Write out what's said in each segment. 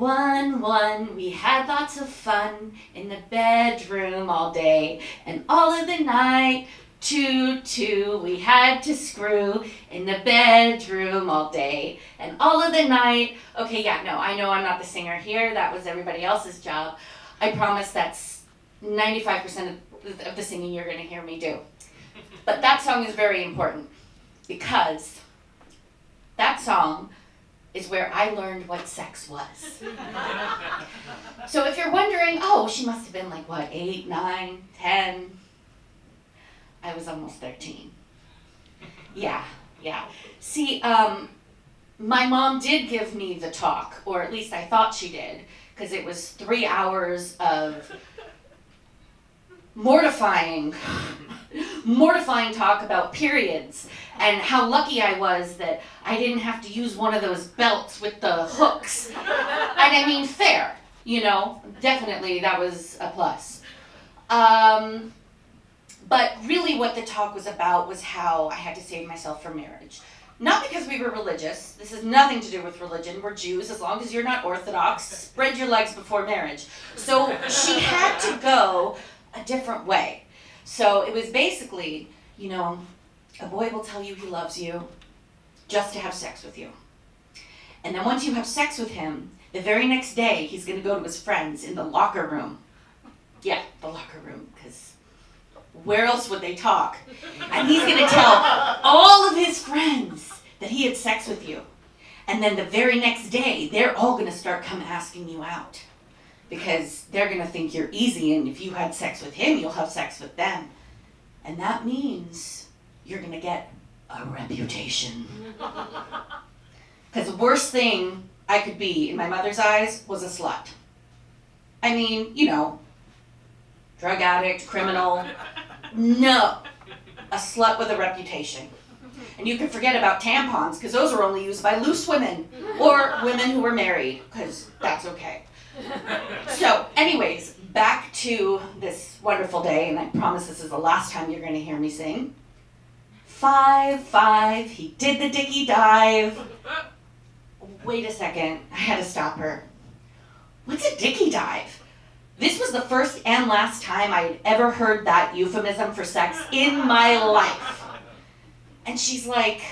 1, we had lots of fun in the bedroom all day, and all of the night. 2, we had to screw in the bedroom all day, and all of the night. Okay, yeah, no, I know I'm not the singer here. That was everybody else's job. I promise that's 95% of the singing you're going to hear me do. But that song is very important because that song is where I learned what sex was. So if you're wondering, oh, she must have been like, what, 8, 9, 10? I was almost 13. Yeah. See, my mom did give me the talk, or at least I thought she did, because it was 3 hours of mortifying talk about periods and how lucky I was that I didn't have to use one of those belts with the hooks. And I mean, fair, definitely that was a plus. But really what the talk was about was how I had to save myself for marriage. Not because we were religious. This has nothing to do with religion. We're Jews. As long as you're not Orthodox, spread your legs before marriage. So she had to go a different way. So it was basically, a boy will tell you he loves you just to have sex with you. And then once you have sex with him, the very next day he's going to go to his friends in the locker room. Yeah, the locker room, because where else would they talk? And he's going to tell all of his friends that he had sex with you. And then the very next day, they're all going to start come asking you out. Because they're going to think you're easy, and if you had sex with him, you'll have sex with them. And that means you're going to get a reputation. Because the worst thing I could be in my mother's eyes was a slut. I mean, drug addict, criminal. No, a slut with a reputation. And you can forget about tampons, because those are only used by loose women or women who were married, because that's okay. So, anyways, back to this wonderful day, and I promise this is the last time you're going to hear me sing. 5, he did the dicky dive. Wait a second, I had to stop her. What's a dicky dive? This was the first and last time I had ever heard that euphemism for sex in my life. And she's like,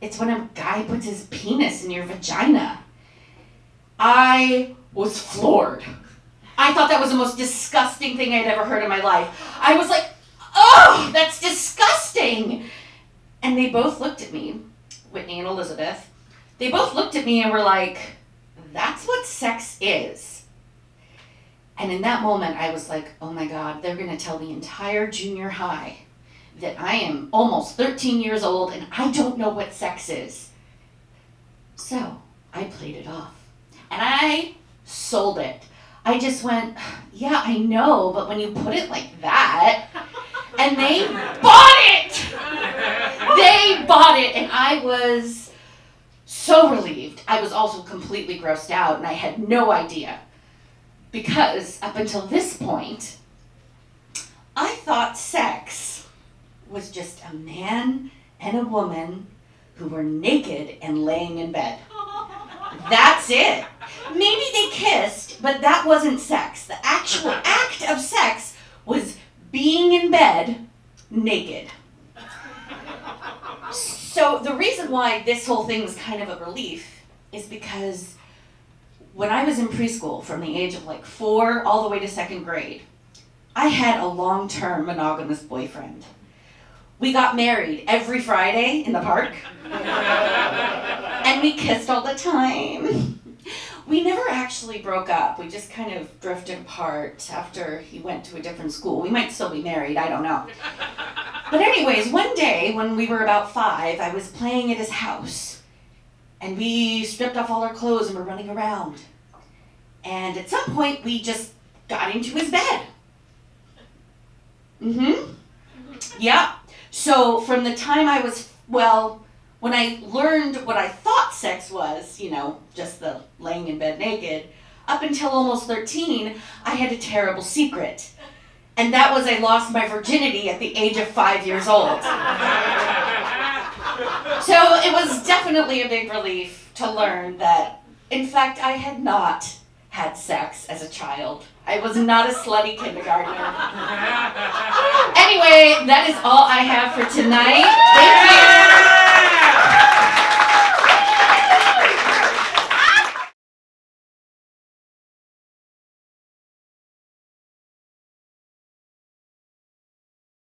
it's when a guy puts his penis in your vagina. I was floored. I thought that was the most disgusting thing I'd ever heard in my life. I was like, oh, that's disgusting. And they both looked at me, Whitney and Elizabeth. They both looked at me and were like, that's what sex is. And in that moment, I was like, oh my God, they're going to tell the entire junior high that I am almost 13 years old and I don't know what sex is. So I played it off. And I sold it. I just went, yeah, I know, but when you put it like that, and they bought it! They bought it, and I was so relieved. I was also completely grossed out, and I had no idea. Because up until this point, I thought sex was just a man and a woman who were naked and laying in bed. That's it. Maybe they kissed, but that wasn't sex. The actual act of sex was being in bed naked. So the reason why this whole thing was kind of a relief is because when I was in preschool, from the age of 4 all the way to 2nd grade, I had a long-term monogamous boyfriend. We got married every Friday in the park, and we kissed all the time. We never actually broke up. We just kind of drifted apart after he went to a different school. We might still be married, I don't know. But anyways, one day when we were about 5, I was playing at his house, and we stripped off all our clothes and were running around. And at some point, we just got into his bed. Yeah. So from the time I was, when I learned what I thought sex was, just the laying in bed naked, up until almost 13, I had a terrible secret. And that was I lost my virginity at the age of 5 years old. So it was definitely a big relief to learn that In fact, I had not had sex as a child. I was not a slutty kindergartner. Anyway, that is all I have for tonight.